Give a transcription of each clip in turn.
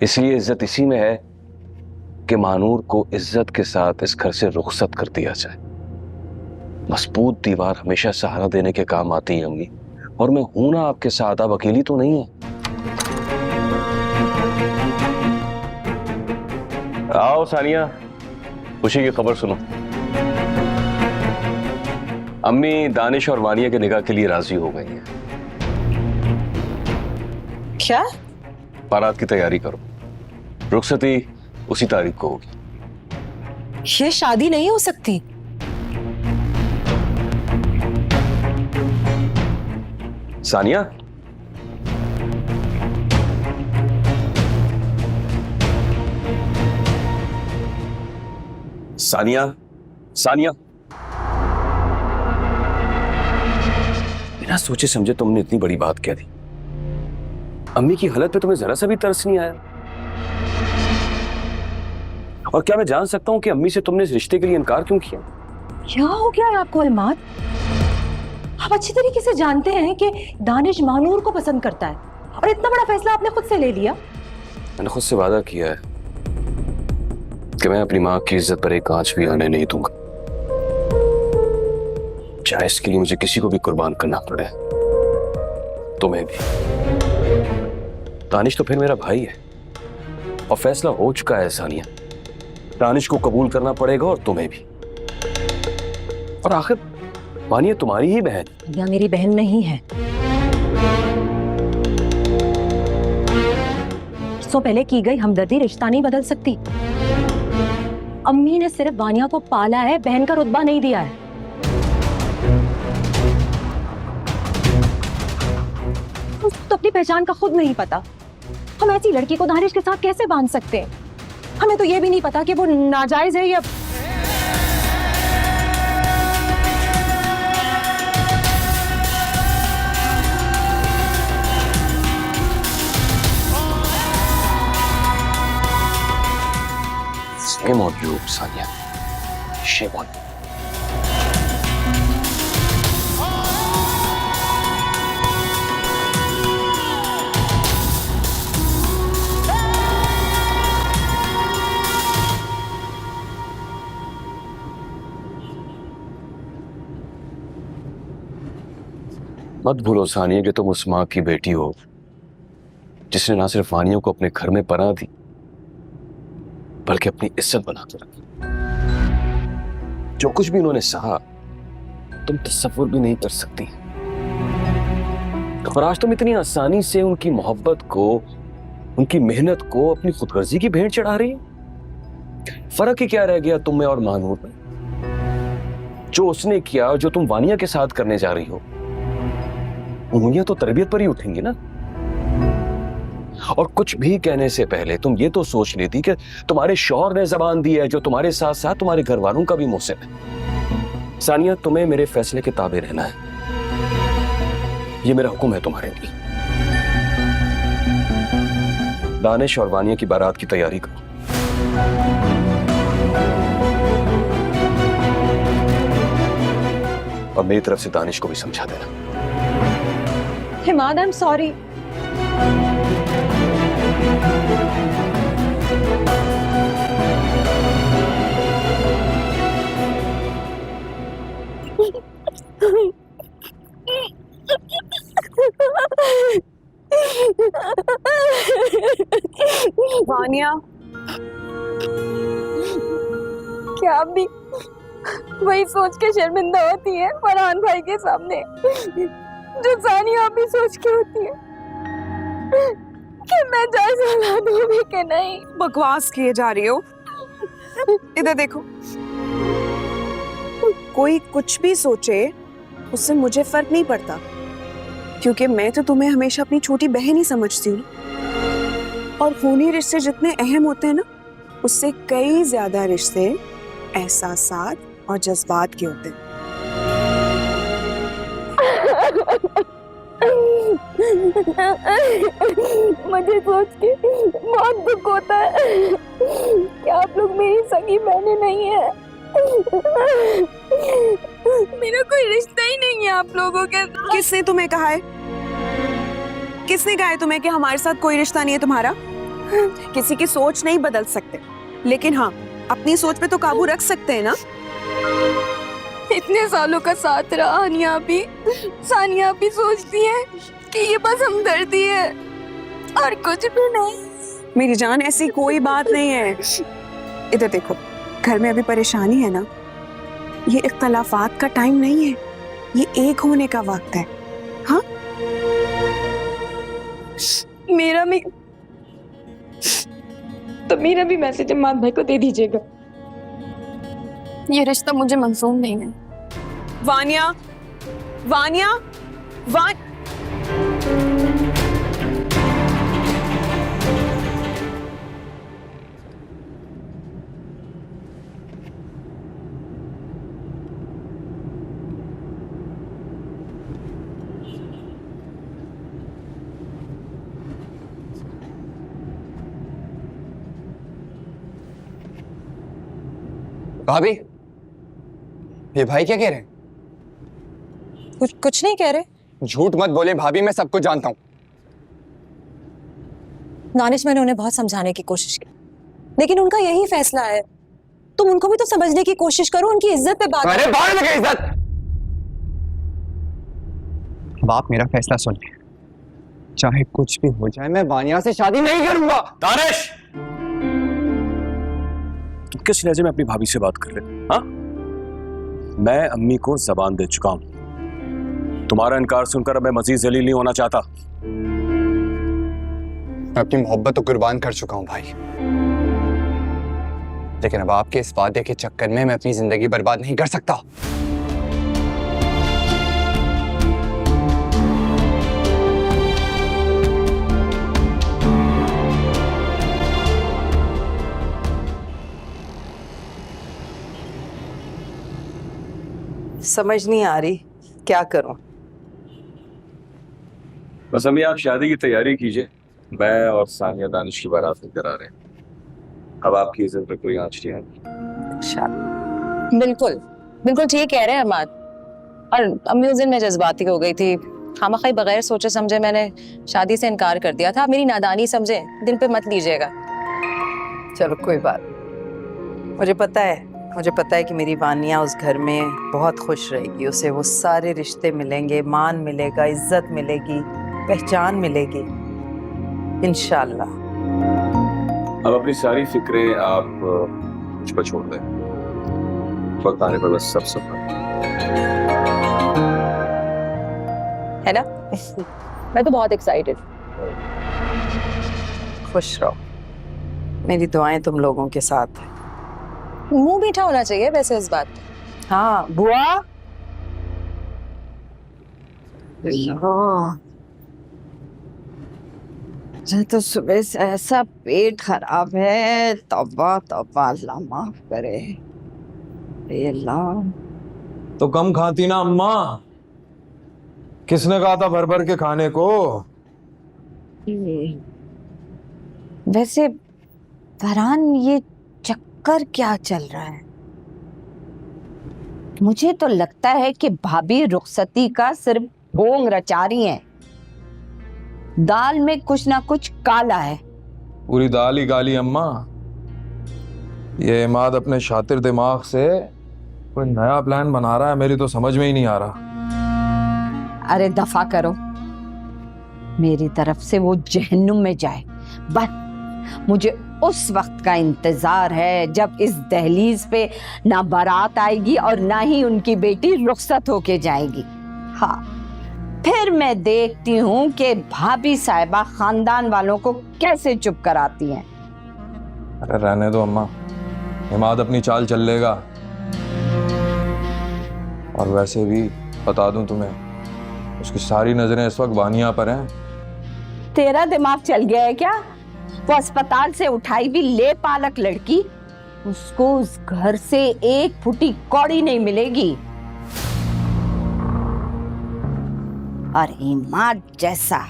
इसलिए इज्जत इसी में है कि मानूर को इज्जत के साथ इस घर से रुखसत कर दिया जाए। मजबूत दीवार हमेशा सहारा देने के काम आती है अम्मी, और मैं हूं ना आपके साथ, आप अकेली तो नहीं है। आओ सानिया, खुशी की खबर सुनो। अम्मी दानिश और वानिया के निकाह के लिए राजी हो गई हैं। क्या? बारात की तैयारी करो, रुखसती उसी तारीख को होगी। ये शादी नहीं हो सकती। सानिया, सानिया, सानिया, बिना सोचे समझे तुमने इतनी बड़ी बात कह दी। अम्मी की हालत पे तुम्हें जरा सा भी तरस नहीं आया? और क्या मैं जान सकता हूं कि अम्मी से तुमने इस रिश्ते के लिए इनकार क्यों किया? क्या हो गया है आपको इल्माद? आप अच्छी तरीके से जानते हैं कि दानिश मानूर को पसंद करता है, और इतना बड़ा फैसला आपने खुद से ले लिया। मैंने खुद से वादा किया है कि मैं अपनी माँ की इज्जत पर एक आंच भी आने नहीं दूंगा, चाहे इसके लिए मुझे किसी को भी कुर्बान करना पड़े, तुम्हें भी। दानिश तो फिर मेरा भाई है, और फैसला हो चुका है सानिया। दानिश को कबूल करना पड़ेगा और तुम्हें भी। और आखिर वानिया तुम्हारी ही बहन। या मेरी बहन नहीं है। सो पहले की गई हमदर्दी रिश्ता नहीं बदल सकती। अम्मी ने सिर्फ वानिया को पाला है, बहन का रुतबा नहीं दिया है। उसको तो अपनी पहचान का खुद नहीं पता। हम ऐसी लड़की को दानिश के साथ कैसे बांध सकते हैं? हमें तो ये भी नहीं पता कि वो नाजायज है या Shame on you, Sanya. Shame on you. मत भूलो सानिया कि तुम उस माँ की बेटी हो जिसने ना सिर्फ वानिया को अपने घर में पनाह दी, बल्कि अपनी इज्जत बना कर रखी। जो कुछ भी उन्होंने सहा तुम तसव्वुर भी नहीं कर सकती। और आज तुम इतनी आसानी से उनकी मोहब्बत को, उनकी मेहनत को अपनी खुदगर्जी की भेंट चढ़ा रही है। फर्क ही क्या रह गया तुम में और मानूर में? जो उसने किया, जो तुम वानिया के साथ करने जा रही हो, उंगलियां तो तरबियत पर ही उठेंगी ना। और कुछ भी कहने से पहले तुम ये तो सोच लेती कि तुम्हारे शौहर ने जबान दी है, जो तुम्हारे साथ साथ तुम्हारे घर वालों का भी मुहसिन है। सानिया, तुम्हें मेरे फैसले के ताबे रहना है। ये मेरा हुक्म है तुम्हारे लिए। दानिश और वानिया की बारात की तैयारी करो। और मेरी तरफ से दानिश को भी समझा देना। हिमाद, आई एम सॉरी। वानिया, क्या आप भी वही सोच के शर्मिंदा होती है फरहान भाई के सामने, जो सानिया भी सोच के होती है कि मैं जायज औलाद हूं भी कि नहीं? बकवास किए जा रही हो। इधर देखो, कोई कुछ भी सोचे उससे मुझे फर्क नहीं पड़ता, क्योंकि मैं तो तुम्हें हमेशा अपनी छोटी बहन ही समझती हूँ। और खूनी रिश्ते जितने अहम होते हैं ना, उससे कई ज्यादा रिश्ते एहसासात और जज्बात के होते हैं। मुझे सोच के बहुत दुख होता है कि आप लोग मेरी सगी बहनें नहीं है। मेरा कोई रिश्ता ही नहीं है आप लोगों के। किसने तुम्हें कहा है? किसने कहा है तुम्हें कि हमारे साथ कोई रिश्ता नहीं है तुम्हारा? किसी की सोच नहीं बदल सकते, लेकिन हाँ अपनी सोच पे तो काबू रख सकते हैं ना। इतने सालों का साथ रहा सानिया भी सोचती है कि ये बस हमदर्दी है और कुछ भी नहीं। मेरी जान ऐसी कोई बात नहीं है। इधर देखो, घर में अभी परेशानी है ना, ये इख्तलाफात का टाइम नहीं है, ये एक होने का वक्त है। हाँ मेरा भी मैसेज अम्माद भाई को दे दीजिएगा। ये रिश्ता मुझे मंजूर नहीं है। वानिया, वानिया, भाभी, ये भाई क्या कह रहे हैं? कुछ नहीं कह रहे। झूठ मत बोले भाभी, मैं सब कुछ जानता हूँ। दानिश, मैंने उन्हें बहुत समझाने की कोशिश की, लेकिन उनका यही फैसला है। तुम उनको भी तो समझने की कोशिश करो, उनकी इज्जत पे बात। अरे बाहर लगे इज्जत। अब आप मेरा फैसला सुन लें, चाहे कुछ भी हो जाए मैं वानिया से शादी नहीं करूंगा। दानिश, तुम किस लहजे में अपनी भाभी से बात कर रहे हो? हाँ, मैं अम्मी को जबान दे चुका हूं। तुम्हारा इनकार सुनकर अब मैं मजीद जलील नहीं होना चाहता। मैं अपनी मोहब्बत तो कुर्बान कर चुका हूं भाई, लेकिन अब आपके इस वादे के चक्कर में मैं अपनी जिंदगी बर्बाद नहीं कर सकता। समझ नहीं आ रही क्या करूं। बस अम्मी, आप शादी की तैयारी कीजिए। मैं और सानिया दानिश की बारात लेकर आ रहे हैं। अब आपकी इज्जत पे कोई आंच नहीं आएगी। बिल्कुल बिल्कुल ठीक कह रहे हैं अहमद। और अम्मी उस दिन मैं जज्बाती हो गई थी, खामखा बगैर सोचे समझे मैंने शादी से इनकार कर दिया था। मेरी नादानी समझे, दिल पे मत लीजिएगा। चलो कोई बात, मुझे पता है कि मेरी वानिया उस घर में बहुत खुश रहेगी। उसे वो सारे रिश्ते मिलेंगे, मान मिलेगा, इज्जत मिलेगी, पहचान मिलेगी इंशाल्लाह। अब अपनी सारी फिक्रें आप मुझ पर छोड़ दें। वक्त आने पर बस सब है ना? मैं तो बहुत एक्साइटेड। खुश रहो, मेरी दुआएं तुम लोगों के साथ हैं। मुंह मीठा होना चाहिए वैसे इस बात पे। हाँ बुआ, मुझे तो सुबह से ऐसा पेट खराब है, तौबा तौबा, अल्लाह माफ करे। ए अल्लाह, तो कम खाती ना अम्मा, किसने कहा था भर भर के खाने को? वैसे फरहान, ये चक्कर क्या चल रहा है? मुझे तो लगता है कि भाभी रुखसती का सिर्फ ढोंग रचा रही हैं। दाल में कुछ ना कुछ काला है। पूरी दाल ही काली अम्मा। ये इमाद अपने शातिर दिमाग से कोई नया प्लान बना रहा है, मेरी तो समझ में ही नहीं आ रहा। अरे दफा करो, मेरी तरफ से वो जहन्नुम में जाए। बस मुझे उस वक्त का इंतजार है जब इस दहलीज पे ना बारात आएगी और ना ही उनकी बेटी रुखसत होके जाएगी। हाँ, फिर मैं देखती हूँ कि भाभी साहिबा खानदान वालों को कैसे चुप कराती हैं। अरे रहने दो अम्मा, इमाद अपनी चाल चल लेगा। और वैसे भी बता दूं तुम्हें, उसकी सारी नजरें इस वक्त वानिया पर हैं। तेरा दिमाग चल गया है क्या? वो अस्पताल से उठाई भी ले पालक लड़की, उसको उस घर से एक फुटी कौड़ी नहीं मिलेगी। और इमाद जैसा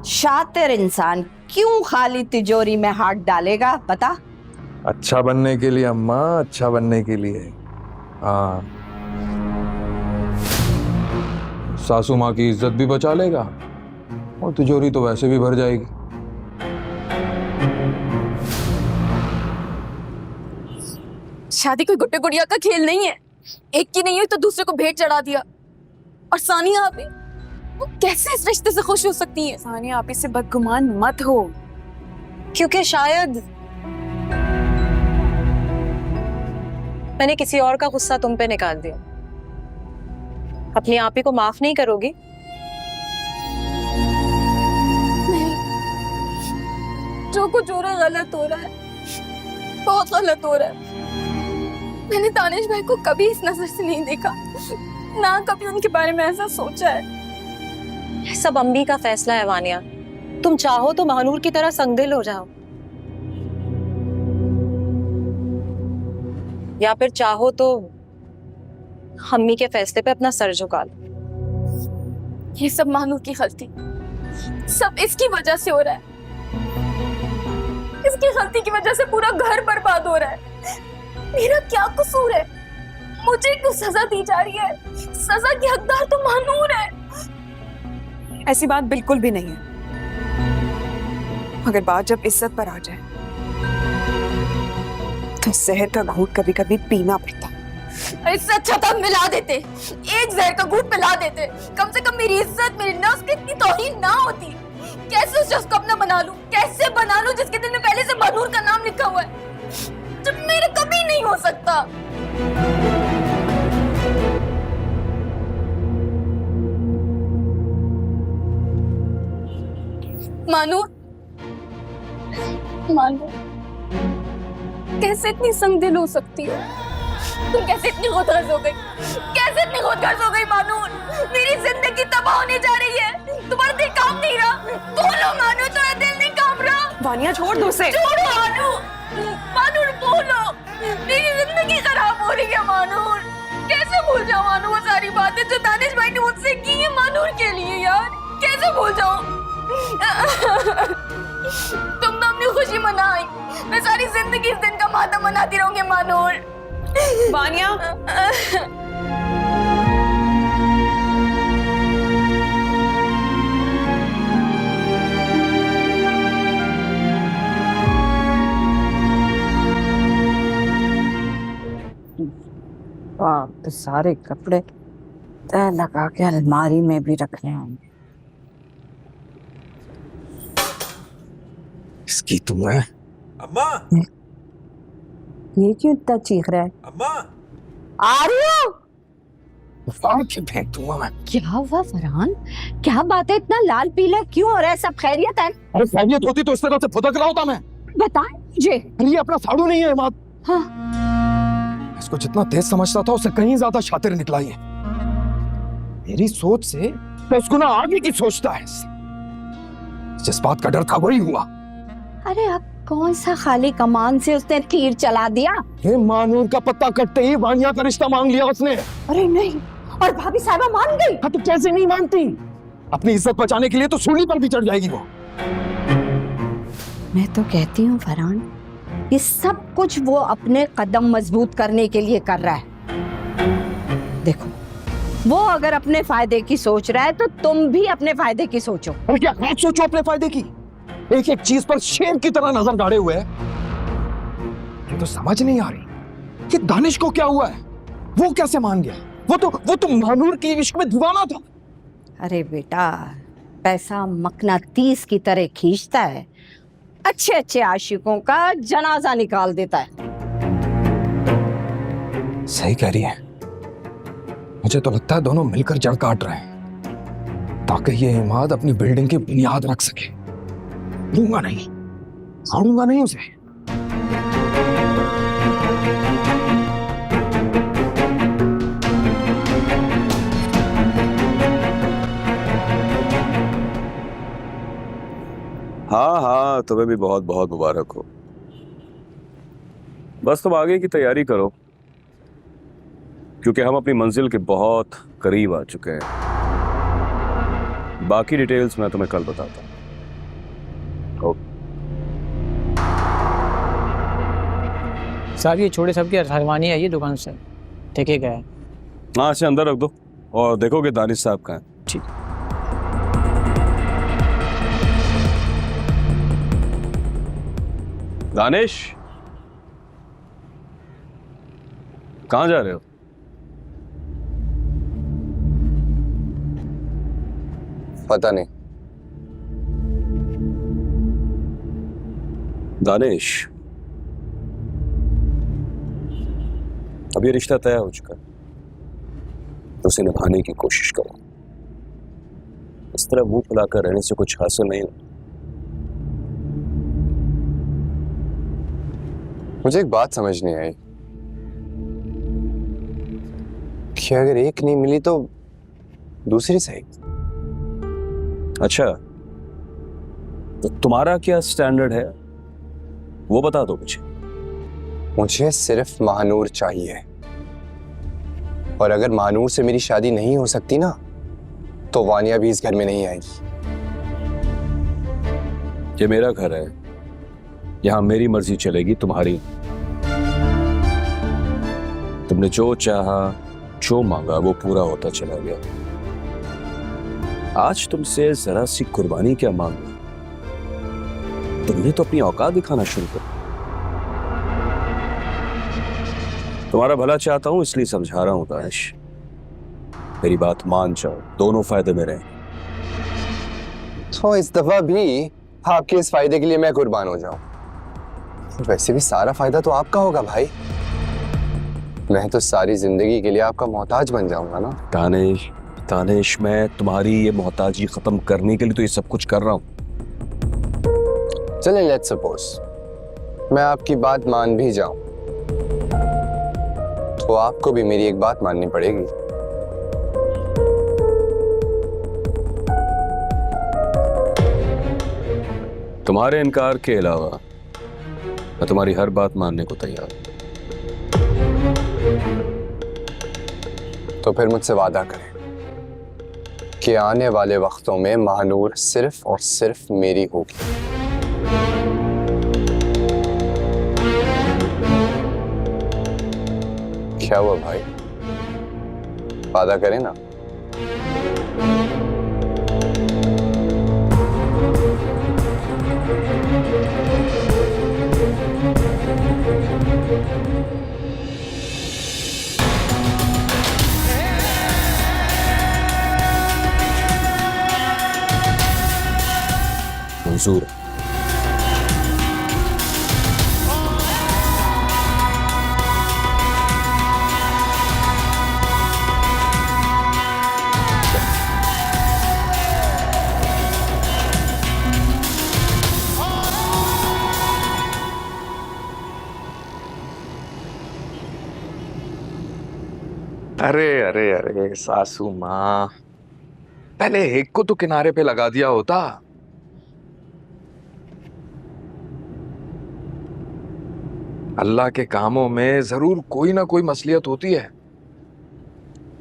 शातिर इंसान क्यों खाली तिजोरी में हाथ डालेगा बता? अच्छा बनने के लिए अम्मा, अच्छा बनने के लिए। हाँ, सासू माँ की इज्जत भी बचा लेगा और तिजोरी तो वैसे भी भर जाएगी। शादी कोई गुड्डे गुड़िया का खेल नहीं है। एक की नहीं हुई तो दूसरे को भेंट चढ़ा दिया। और सानिया आप वो कैसे इस रिश्ते से खुश हो सकती है? सानिया आप इससे बदगुमान मत हो। क्योंकि शायद मैंने किसी और का गुस्सा तुम पे निकाल दिया। अपनी आप ही को माफ नहीं करोगी? नहीं, जो कुछ हो रहा है गलत हो रहा है, बहुत गलत हो रहा है। मैंने दानिश भाई को कभी इस नजर से नहीं देखा, ना कभी उनके बारे में ऐसा सोचा है। ये सब अम्मी का फैसला है वानिया। तुम चाहो तो महानूर की तरह संगदिल हो जाओ, या फिर चाहो तो अम्मी के फैसले पे अपना सर झुका लो। ये सब महानूर की गलती, सब इसकी वजह से हो रहा है। इसकी गलती की वजह से पूरा घर बर्बाद हो रहा है। मेरा क्या कसूर है? मुझे क्यों सजा दी जा रही है? सजा की हकदार तो महानूर है। ऐसी बात बिल्कुल भी नहीं है, मगर बात जब इज्जत पर आ जाए तो जहर का घूंट कभी कभी पीना पड़ता। इससे अच्छा था मिला देते, एक जहर का घूंट पिला देते। कम से कम मेरी इज्जत, मेरी नफ्स की इतनी तौहीन ना होती। कैसे उस शख्स को अपना बना लूं? कैसे बना लूं जिसके दिल में पहले से महानूर का नाम लिखा हुआ है, जब मेरे कभी नहीं हो सकता। मानूर, मानूर, कैसे इतनी संगदिल हो सकती हो? तुम कैसे इतनी खुदगर्ज हो गई? कैसे इतनी खुदगर्ज हो गई मानूर? मेरी जिंदगी तबाह होने जा रही है। तुम्हारा दिल काम नहीं रहा। बोलो मानूर, तुम्हारा दिल नहीं काम रहा। वानिया छोड़ दो उसे। छोड़ो मानूर, मानूर बोलो। मेरी जिंदगी खराब हो रही है मानूर। कैसे भूल जाऊं मानूर वो सारी बातें जो दानिश भाई ने मुझसे की है मानूर के लिए? यार कैसे भूल जाऊं? तुमने अपनी खुशी मनाई, मैं सारी जिंदगी इस दिन का मातम मनाती रहूंगी मानूर। वानिया, तो सारे कपड़े तय लगा के अलमारी में भी रखने होंगे। इसकी तुम्हें अम्मा, ये क्यों इतना चीख रहा है? अम्मा, आ रही हो? फेंक दूंगा मैं। क्या हुआ फरहान? क्या बात है, इतना लाल पीला क्यों हो रहा है? सब खैरियत है? अरे खैरियत होती तो इस तरह से फुदक रहा होता मैं। बताएं मुझे। ये अपना साड़ू नहीं है इमाद। हाँ। इसको जितना तेज समझता था उससे कहीं ज्यादा शातिर निकला ये। मेरी सोच से तो उसको ना आगे की सोचता है। जिस बात का डर था वही हुआ। अरे अब कौन सा खाली कमान से उसने तीर चला दिया? ये मानूर का पत्ता कटते ही वानिया का रिश्ता मांग लिया उसने। अरे नहीं, और भाभी साहबा मान गई? हाँ तो कैसे नहीं मानती? अपनी इज्जत बचाने के लिए तो सूली पर भी चढ़ जाएगी वो। मैं तो कहती हूँ फरहान, ये सब कुछ वो अपने कदम मजबूत करने के लिए कर रहा है। देखो, वो अगर अपने फायदे की सोच रहा है तो तुम भी अपने फायदे की सोचो। अरे क्या आप सोचो अपने फायदे की? एक एक चीज पर शेर की तरह नजर गाड़े हुए है। ये तो समझ नहीं आ रही कि दानिश को क्या हुआ है। वो कैसे मान गया? वो तो मानूर के इश्क में दीवाना था। अरे बेटा, पैसा मकनातीस की तरह खींचता है, अच्छे अच्छे आशिकों का जनाजा निकाल देता है। सही कह रही है। मुझे तो लगता है दोनों मिलकर जड़ काट रहे हैं ताकि ये इमाद अपनी बिल्डिंग की बुनियाद रख सके। दूंगा नहीं, छोड़ूंगा नहीं उसे। हाँ हाँ, तुम्हें भी बहुत बहुत मुबारक हो। बस तुम आगे की तैयारी करो, क्योंकि हम अपनी मंजिल के बहुत करीब आ चुके हैं। बाकी डिटेल्स मैं तुम्हें कल बताता हूँ। साहब ये छोटे सबकी अरमानी है, ये दुकान से ठीक है क्या है? हाँ, इसे अंदर रख दो और देखो कि दानिश साहब कहाँ हैं। ठीक। दानिश, कहाँ जा रहे हो? पता नहीं। दानिश, अब ये रिश्ता तय हो चुका है, उसे निभाने की कोशिश करो। इस तरह मुंह फुलाकर रहने से कुछ हासिल नहीं होता। मुझे एक बात समझ नहीं आई कि अगर एक नहीं मिली तो दूसरी सही। अच्छा, तो तुम्हारा क्या स्टैंडर्ड है वो बता दो मुझे। मुझे सिर्फ महानूर चाहिए, और अगर महानूर से मेरी शादी नहीं हो सकती ना, तो वानिया भी इस घर में नहीं आएगी। ये मेरा घर है, यहां मेरी मर्जी चलेगी, तुम्हारी। तुमने जो चाहा, जो मांगा, वो पूरा होता चला गया। आज तुमसे जरा सी कुर्बानी क्या मांगी? तुमने तो अपनी औकात दिखाना शुरू कर। तुम्हारा भला चाहता हूं इसलिए समझा रहा हूं दानिश, मेरी बात मान जाओ, दोनों फायदे में रहें। तो इस दफा भी आपके इस फायदे के लिए मैं कुर्बान हो जाऊं। वैसे भी सारा फायदा तो आपका होगा भाई। मैं तो सारी जिंदगी के लिए आपका मोहताज बन जाऊंगा ना। दानिश, दानिश, मैं तुम्हारी ये मोहताजी खत्म करने के लिए तो ये सब कुछ कर रहा हूं। चलें, लेट्स सपोज मैं आपकी बात मान भी जाऊं, तो आपको भी मेरी एक बात माननी पड़ेगी। तुम्हारे इनकार के अलावा मैं तुम्हारी हर बात मानने को तैयार हूं। तो फिर मुझसे वादा करें कि आने वाले वक्तों में महानूर सिर्फ और सिर्फ मेरी होगी। क्या हुआ भाई, वादा करें ना? मंजूर। अरे अरे अरे सासू माँ, पहले एक को तो किनारे पे लगा दिया होता। अल्लाह के कामों में जरूर कोई ना कोई मसलियत होती है।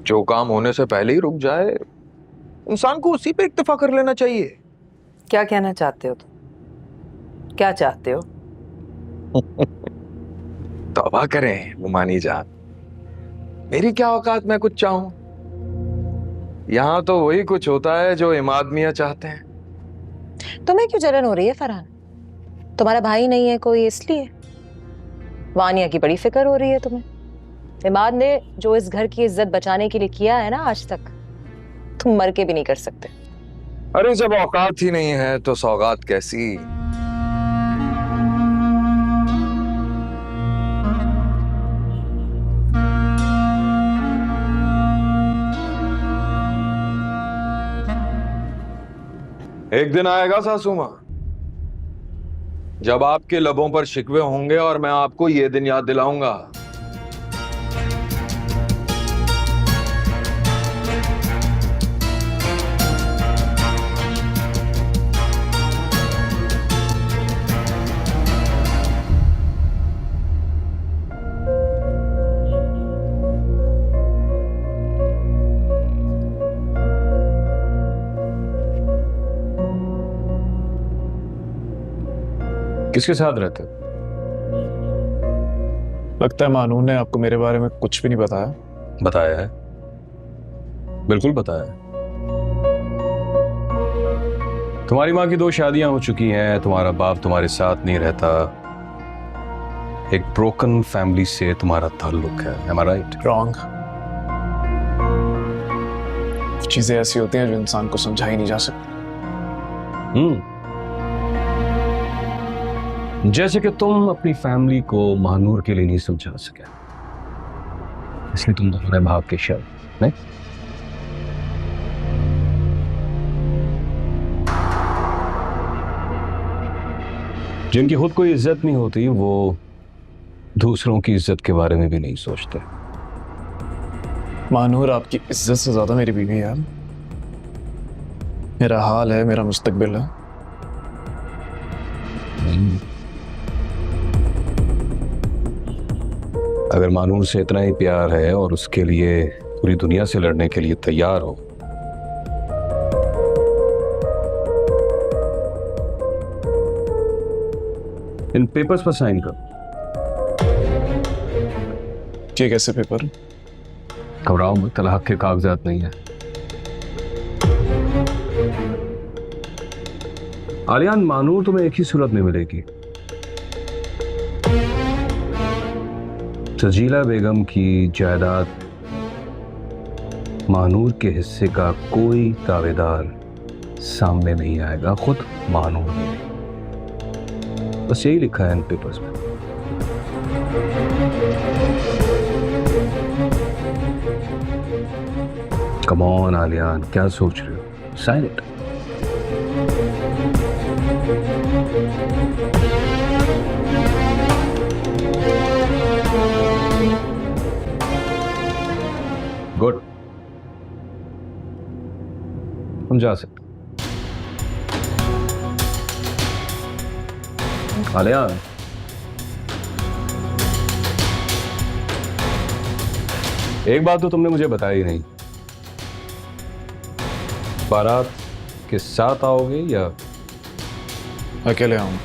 जो काम होने से पहले ही रुक जाए, इंसान को उसी पे इक्तफा कर लेना चाहिए। क्या कहना चाहते हो तुम? क्या चाहते हो? तौबा करें मुमानी जान, मेरी क्या औकात मैं कुछ चाहूं। यहां तो वही कुछ होता है जो इमाद मियां चाहते हैं। तुम्हें क्यों जलन हो रही है फरहान? तुम्हारा भाई नहीं है कोई इसलिए? वानिया की बड़ी फिक्र हो रही है तुम्हें। इमाद ने जो इस घर की इज्जत बचाने के लिए किया है ना आज तक, तुम मर के भी नहीं कर सकते। अरे जब औकात ही नहीं है तो सौगात कैसी। एक दिन आएगा सासू माँ जब आपके लबों पर शिकवे होंगे और मैं आपको ये दिन याद दिलाऊंगा। किसके साथ रहते हो? लगता है मानून ने आपको मेरे बारे में कुछ भी नहीं बताया। बताया है, बिल्कुल बताया है। तुम्हारी माँ की 2 शादियां हो चुकी हैं, तुम्हारा बाप तुम्हारे साथ नहीं रहता, एक ब्रोकन फैमिली से तुम्हारा ताल्लुक है, am I right? रॉन्ग। चीजें ऐसी होती हैं जो इंसान को समझा ही नहीं जा सकती। जैसे कि तुम अपनी फैमिली को महानूर के लिए नहीं समझा सके, इसलिए तुम तुम्हारे भाग के शर्त नहीं। जिनकी खुद कोई इज्जत नहीं होती वो दूसरों की इज्जत के बारे में भी नहीं सोचते। मानूर आपकी इज्जत से ज्यादा मेरी बीवी है। मेरा हाल है, मेरा मुस्तकबिल है। अगर मानूर से इतना ही प्यार है और उसके लिए पूरी दुनिया से लड़ने के लिए तैयार हो, इन पेपर्स पर साइन कर। ये कैसे पेपर? घबराओ मत, तलाक के कागजात नहीं है। आलियान, मानूर तुम्हें एक ही सूरत में मिलेगी। सजीला बेगम की जायदाद मानूर के हिस्से का कोई दावेदार सामने नहीं आएगा, खुद मानूर भी नहीं। बस यही लिखा है इन पेपर्स में। कम ऑन आलियान, क्या सोच रहे हो? Sign it. गुड, हम जा सकते। आलियान, एक बात तो तुमने मुझे बताई नहीं, बारात के साथ आओगे या अकेले आऊं?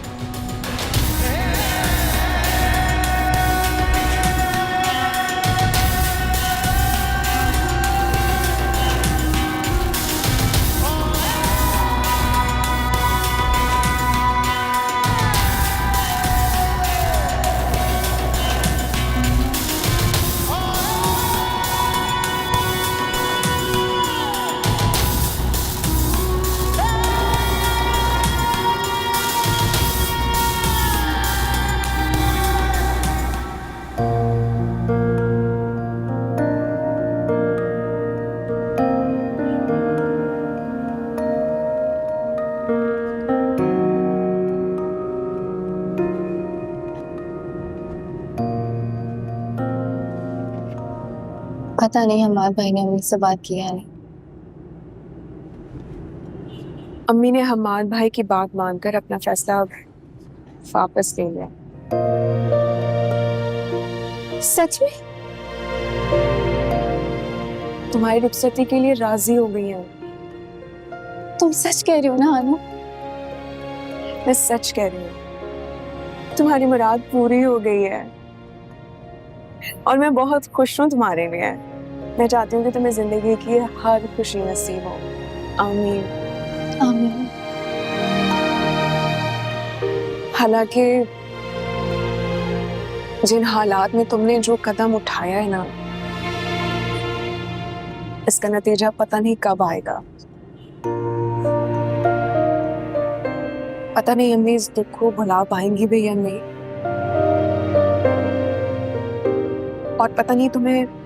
पता नहीं हमारे भाई ने मुझसे बात किया नहीं। अम्मी ने हमाद भाई की बात मानकर अपना फैसला वापस ले लिया। सच में? तुम्हारी रुखसती के लिए राजी हो गई हैं। तुम सच कह रही हो ना अनु? मैं सच कह रही हूँ, तुम्हारी मुराद पूरी हो गई है और मैं बहुत खुश हूँ तुम्हारे लिए। मैं चाहती हूँ कि तुम्हें जिंदगी की हर खुशी नसीब हो। आमीन। आमीन। हालांकि जिन हालात में तुमने जो कदम उठाया है ना, इसका नतीजा पता नहीं कब आएगा। पता नहीं अम्मी इस दुख को भुला पाएंगी भी या नहीं, और पता नहीं तुम्हें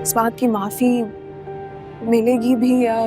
इस बात की माफी मिलेगी भी या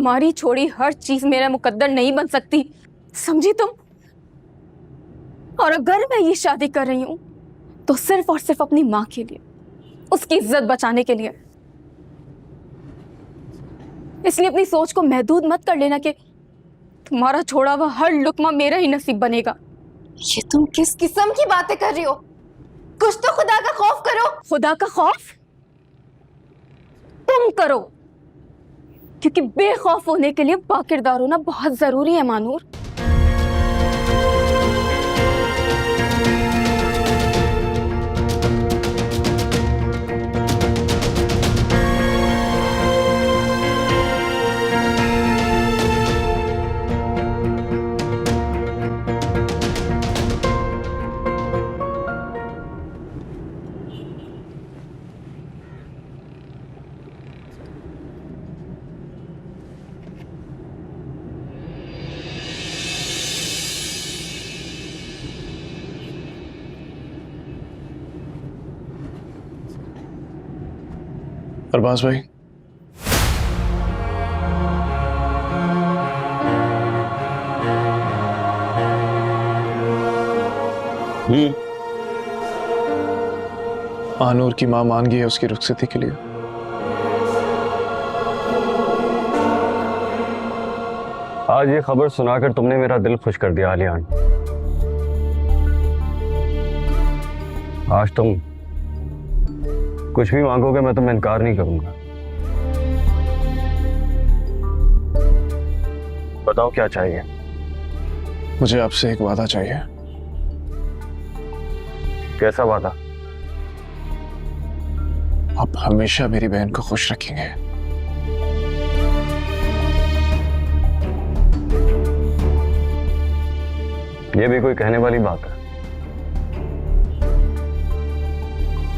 तुम्हारी छोड़ी हर चीज मेरा मुकद्दर नहीं बन सकती, समझी तुम? और अगर मैं ये शादी कर रही हूं तो सिर्फ और सिर्फ अपनी माँ के लिए, उसकी इज्जत बचाने के लिए। इसलिए अपनी सोच को महदूद मत कर लेना कि तुम्हारा छोड़ा हुआ हर लुकमा मेरा ही नसीब बनेगा। ये तुम किस किस्म की बातें कर रही हो? कुछ तो खुदा का खौफ करो। खुदा का खौफ तुम करो, क्योंकि बेखौफ होने के लिए बाकिरदार होना बहुत जरूरी है मानूर। अरबाज भाई, आनूर की मां मान गई है उसकी रुखसती के लिए। आज ये खबर सुनाकर तुमने मेरा दिल खुश कर दिया आलियान। आज तुम कुछ भी मांगोगे मैं तुम्हें इनकार नहीं करूंगा। बताओ क्या चाहिए? मुझे आपसे एक वादा चाहिए। कैसा वादा? आप हमेशा मेरी बहन को खुश रखेंगे। ये भी कोई कहने वाली बात है?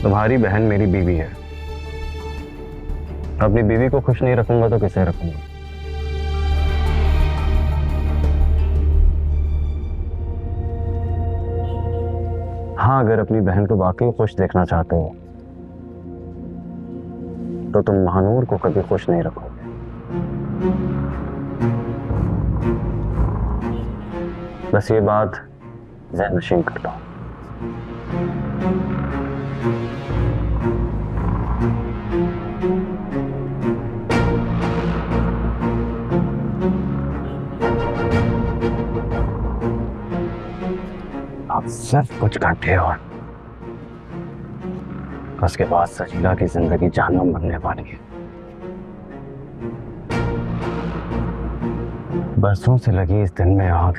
तुम्हारी बहन मेरी बीवी है। अपनी बीवी को खुश नहीं रखूंगा तो किसे रखूंगा? हाँ, अगर अपनी बहन को वाकई खुश देखना चाहते हो तो तुम महानूर को कभी खुश नहीं रखोगे। बस ये बात ज़हन नशीन कर लो। आप सिर्फ कुछ घंटे और उसके बाद सजीला की जिंदगी जहन्नुम बनने वाली है। बरसों से लगी इस दिन में आग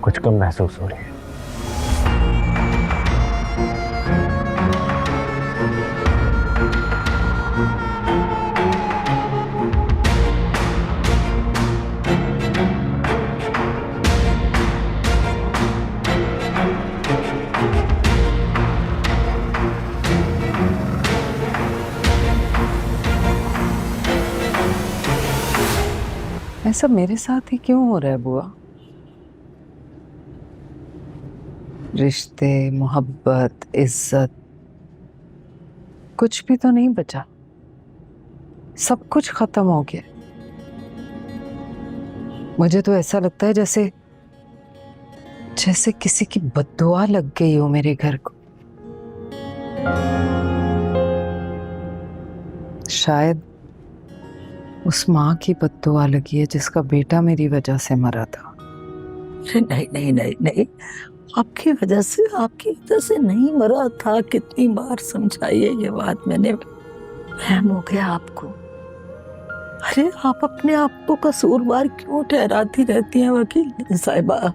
कुछ कम महसूस हो रही है। ऐसा मेरे साथ ही क्यों हो रहा है बुआ? रिश्ते, मोहब्बत, इज्जत, कुछ भी तो नहीं बचा। सब कुछ खत्म हो गया। मुझे तो ऐसा लगता है जैसे किसी की बद्दुआ लग गई हो मेरे घर को। शायद उस माँ की बद्दुआ लगी है जिसका बेटा मेरी वजह से मरा था। नहीं नहीं नहीं नहीं, आपकी वजह से नहीं मरा था। कितनी बार समझाइए ये बात, मैंने वहम हो गया आपको। अरे आप अपने आप को कसूरवार क्यों ठहराती रहती हैं वकील साहिबा?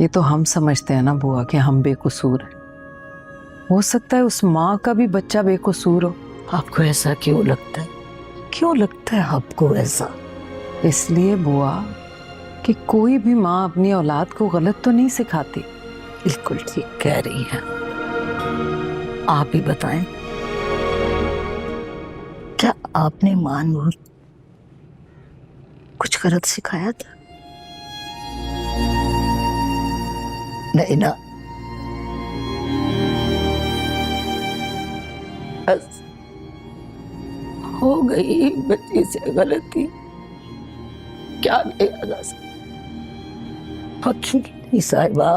ये तो हम समझते हैं ना बुआ कि हम बेकसूर हैं। हो सकता है उस माँ का भी बच्चा बेकसूर हो। आपको ऐसा क्यों लगता है? क्यों लगता है आपको ऐसा? इसलिए बुआ कि कोई भी माँ अपनी औलाद को गलत तो नहीं सिखाती। बिल्कुल ठीक कह रही हैं। आप ही बताएं, क्या आपने मानूर कुछ गलत सिखाया था? नहीं ना? हो गई बच्ची से गलती, क्या किया जा सकता। वकील साहिबा,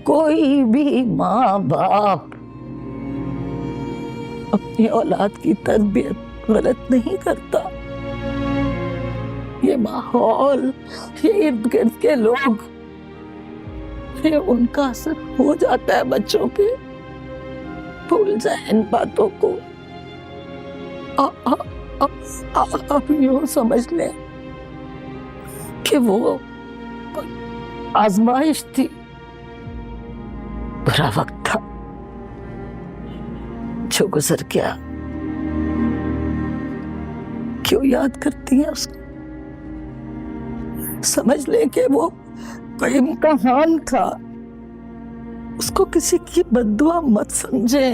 कोई भी माँ बाप अपनी औलाद की तरबियत गलत नहीं करता। ये माहौल, ये इर्द गिर्द के लोग, ये उनका असर हो जाता है बच्चों पे। भूल जाए इन बातों को। आप यूं समझ लें कि वो आजमाइश थी, बुरा वक्त था जो गुजर गया। क्यों याद करती हैं उसको? समझ ले कि वो कोई इम्तिहान था। उसको किसी की बद्दुआ मत समझे,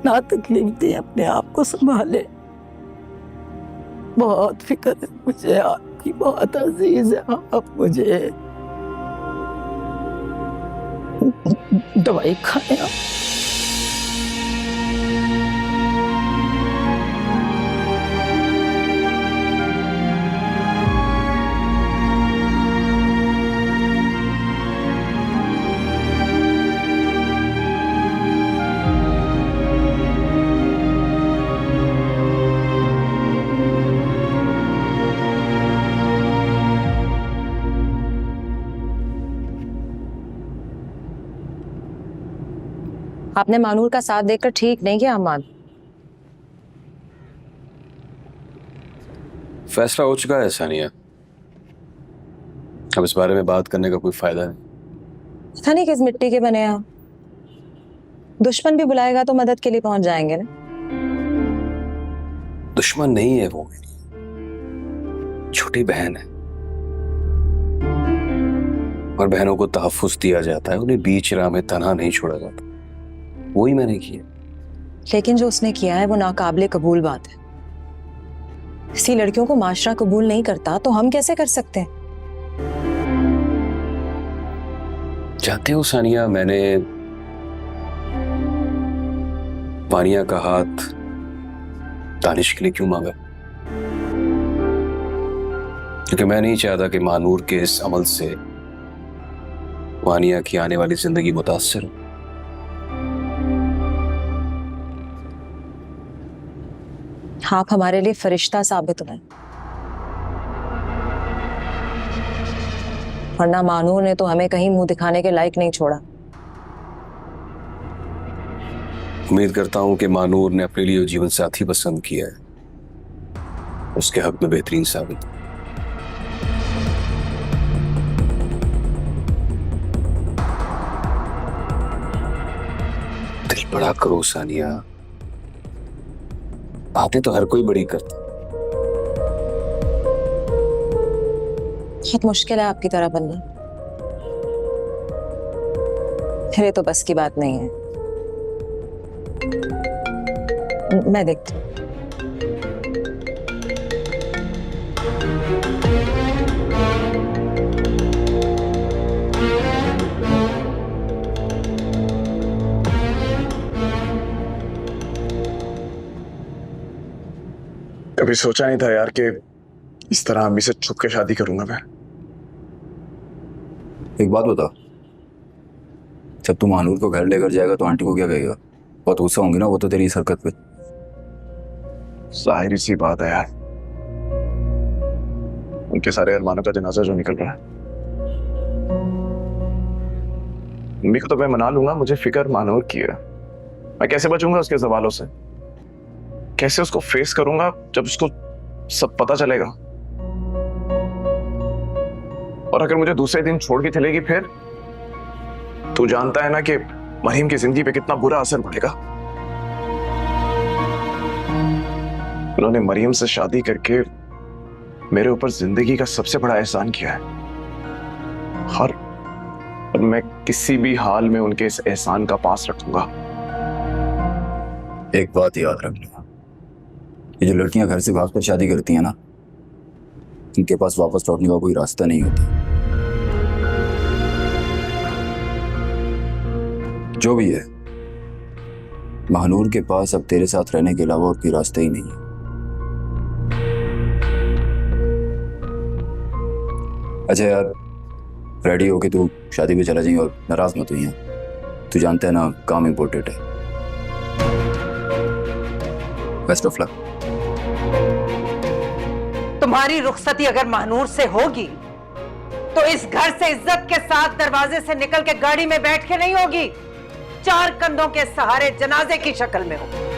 ना तकलीफ दे, अपने आप को संभाले। बहुत फिक्र है मुझे आपकी, बहुत अजीज है आप मुझे। दवाई खाएं आप। आपने मानूर का साथ देकर ठीक नहीं किया अम्मान। फैसला हो चुका है सानिया, अब इस बारे में बात करने का कोई फायदा नहीं। पता नहीं किस मिट्टी के बने आप। दुश्मन भी बुलाएगा तो मदद के लिए पहुंच जाएंगे ना। दुश्मन नहीं है वो, मेरी छोटी बहन है, और बहनों को तहफ्फुज़ दिया जाता है, उन्हें बीच राह में तन्हा नहीं छोड़ा जाता। वही मैंने किया। लेकिन जो उसने किया है वो नाकाबिले कबूल बात है। ऐसी लड़कियों को माशरा कबूल नहीं करता तो हम कैसे कर सकते हैं? जानते हो सानिया, मैंने वानिया का हाथ दानिश के लिए क्यों मांगा? क्योंकि मैं नहीं चाहता कि मानूर के इस अमल से वानिया की आने वाली जिंदगी मुतासिर हो। आप हमारे लिए फरिश्ता साबित हुए, वरना मानूर ने तो हमें कहीं मुंह दिखाने के लायक नहीं छोड़ा। उम्मीद करता हूं कि मानूर ने अपने लिए जीवन साथी पसंद किया है, उसके हक में बेहतरीन साबित। दिल बड़ा करो सानिया, बातें तो हर कोई बड़ी करता। बहुत मुश्किल है आपकी तरह बनना, मेरे तो बस की बात नहीं है। मैं देखती हूँ। कभी सोचा नहीं था यार कि इस तरह अम्मी से छुप के शादी करूंगा मैं। एक बात बता, जब तू मानूर को घर लेकर जाएगा तो आंटी को क्या कहेगा? बहुत गुस्सा होंगी ना वो तो तेरी इस हरकत पे। जाहिर सी बात है यार, उनके सारे अरमानों का जनाजा जो निकल रहा है। अम्मी को तो मैं मना लूंगा, मुझे फिक्र मानूर की है। मैं कैसे बचूंगा उसके सवालों से? कैसे उसको फेस करूंगा जब उसको सब पता चलेगा? और अगर मुझे दूसरे दिन छोड़ के चलेगी फिर? तू जानता है ना कि मरीम की जिंदगी पे कितना बुरा असर पड़ेगा। उन्होंने मरीम से शादी करके मेरे ऊपर जिंदगी का सबसे बड़ा एहसान किया है, और मैं किसी भी हाल में उनके इस एहसान का पास रखूंगा। एक बात याद रखना, ये जो लड़कियां घर से भागकर शादी करती हैं ना, उनके पास वापस लौटने का कोई रास्ता नहीं होता। जो भी है, महानूर के पास अब तेरे साथ रहने के अलावा और कोई रास्ता ही नहीं है। अच्छा यार, रेडी होके तू शादी पे चला जाइए और नाराज मत हुई। तू जानता है ना, काम इम्पोर्टेंट है। Best of luck. तुम्हारी रुखसती अगर महानूर से होगी तो इस घर से इज्जत के साथ दरवाजे से निकल के गाड़ी में बैठ के नहीं होगी, 4 कंधों के सहारे जनाजे की शक्ल में होगी।